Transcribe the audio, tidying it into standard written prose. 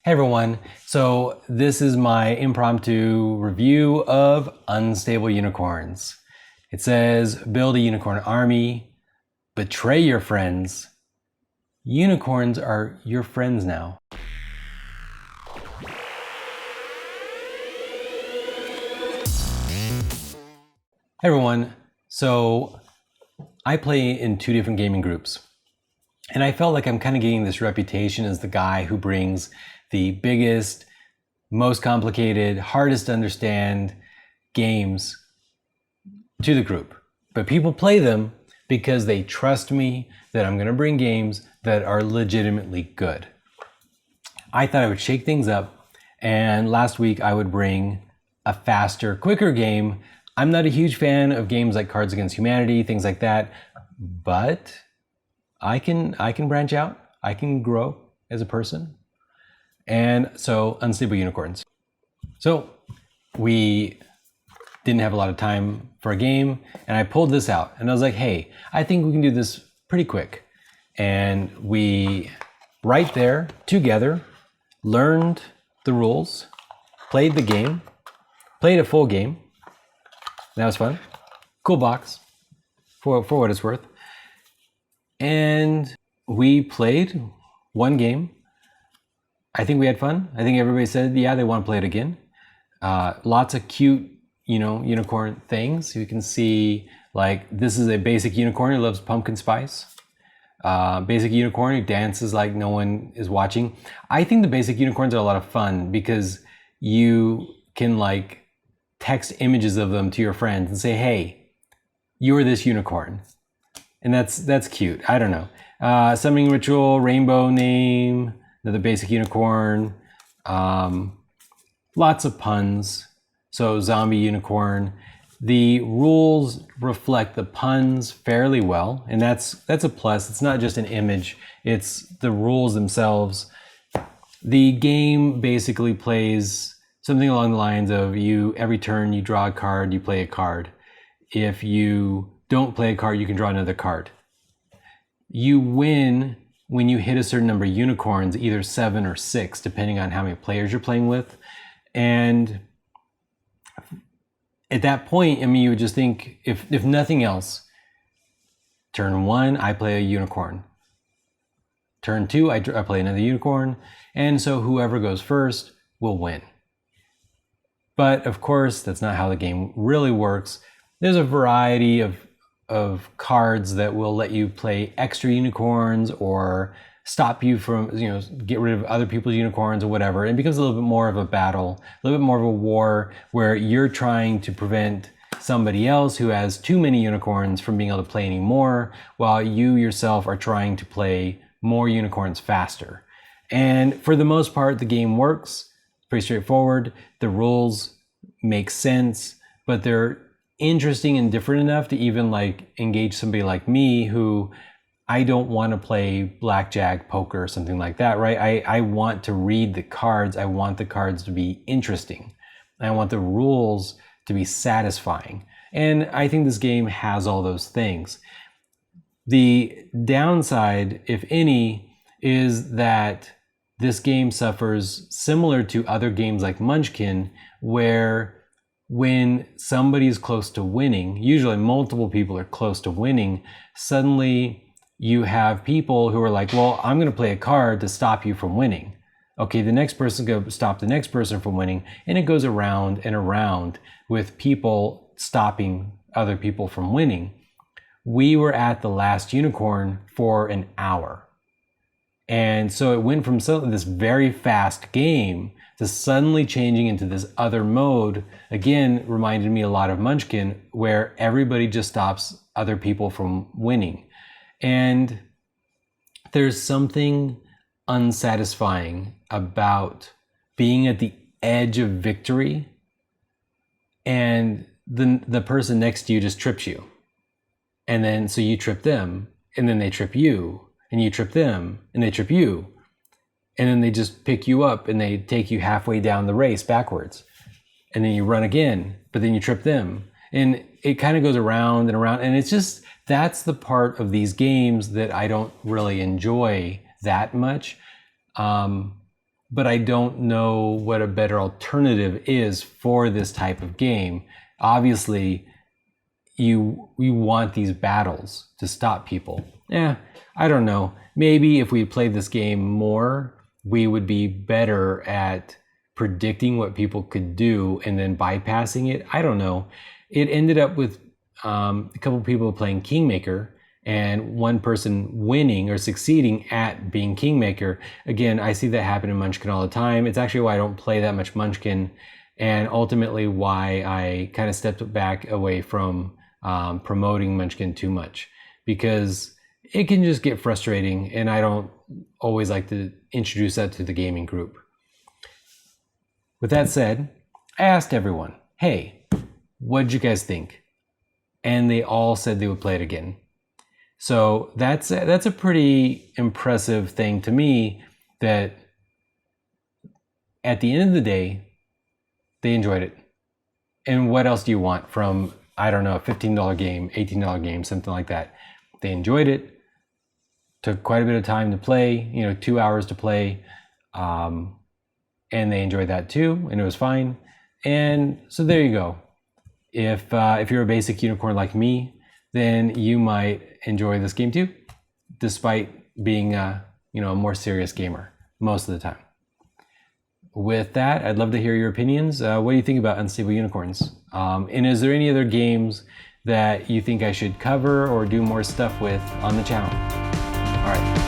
Hey everyone, so this is my impromptu review of Unstable Unicorns. It says, build a unicorn army, betray your friends. Unicorns are your friends now. Hey everyone, so I play in two different gaming groups. And I felt like I'm kind of getting this reputation as the guy who brings the biggest, most complicated, hardest to understand games to the group. But people play them because they trust me that I'm going to bring games that are legitimately good. I thought I would shake things up, and last week I would bring a faster, quicker game. I'm not a huge fan of games like Cards Against Humanity, things like that, but I can branch out. I can grow as a person. And so, Unstable Unicorns. So we didn't have a lot of time for a game, and I pulled this out, and I was like, hey, I think we can do this pretty quick. And we, right there, together, learned the rules, played the game, played a full game. That was fun. Cool box, for what it's worth. And we played one game. I think we had fun. I think everybody said, yeah, they want to play it again. Lots of cute, unicorn things. You can see, like, this is a basic unicorn who loves pumpkin spice. Basic unicorn who dances like no one is watching. I think the basic unicorns are a lot of fun because you can, like, text images of them to your friends and say, hey, you're this unicorn. And that's cute. I don't know. Summoning ritual, rainbow name, another basic unicorn. Lots of puns. So zombie unicorn. The rules reflect the puns fairly well, and that's a plus. It's not just an image, it's the rules themselves. The game basically plays something along the lines of every turn you draw a card, you play a card. If you don't play a card, you can draw another card. You win when you hit a certain number of unicorns, either 7 or 6, depending on how many players you're playing with. And at that point, you would just think, if nothing else, turn 1, I play a unicorn. Turn 2, I play another unicorn. And so whoever goes first will win. But of course, that's not how the game really works. There's a variety of cards that will let you play extra unicorns or stop you from, get rid of other people's unicorns or whatever. It becomes a little bit more of a battle, a little bit more of a war where you're trying to prevent somebody else who has too many unicorns from being able to play anymore, while you yourself are trying to play more unicorns faster. And for the most part, the game works pretty straightforward. The rules make sense, but they're interesting and different enough to even engage somebody like me who I don't want to play blackjack, poker, or something like that, right? I want to read the cards. I want the cards to be interesting. I want the rules to be satisfying. And I think this game has all those things. The downside, if any, is that this game suffers similar to other games like Munchkin, where when somebody's close to winning, usually multiple people are close to winning, suddenly you have people who are like, well, I'm going to play a card to stop you from winning. Okay, the next person going to stop the next person from winning, and it goes around and around with people stopping other people from winning. We were at the last unicorn for an hour. And so it went from this very fast game to suddenly changing into this other mode. Again, reminded me a lot of Munchkin, where everybody just stops other people from winning. And there's something unsatisfying about being at the edge of victory and the person next to you just trips you. And then so you trip them, and then they trip you, and you trip them, and they trip you. And then they just pick you up and they take you halfway down the race backwards. And then you run again, but then you trip them. And it kind of goes around and around. And it's just, that's the part of these games that I don't really enjoy that much. but I don't know what a better alternative is for this type of game. Obviously, you want these battles to stop people. I don't know. Maybe if we played this game more, we would be better at predicting what people could do and then bypassing it. I don't know. It ended up with a couple people playing Kingmaker and one person winning or succeeding at being Kingmaker. Again, I see that happen in Munchkin all the time. It's actually why I don't play that much Munchkin, and ultimately why I kind of stepped back away from promoting Munchkin too much, because it can just get frustrating, and I don't always like to introduce that to the gaming group. With that said, I asked everyone, hey, what did you guys think? And they all said they would play it again. So that's a pretty impressive thing to me, that at the end of the day, they enjoyed it. And what else do you want from, I don't know, a $15 game, $18 game, something like that? They enjoyed it. Took quite a bit of time to play, 2 hours to play. And they enjoyed that too, and it was fine. And so there you go. If you're a basic unicorn like me, then you might enjoy this game too, despite being a more serious gamer most of the time. With that, I'd love to hear your opinions. What do you think about Unstable Unicorns? And is there any other games that you think I should cover or do more stuff with on the channel? All right.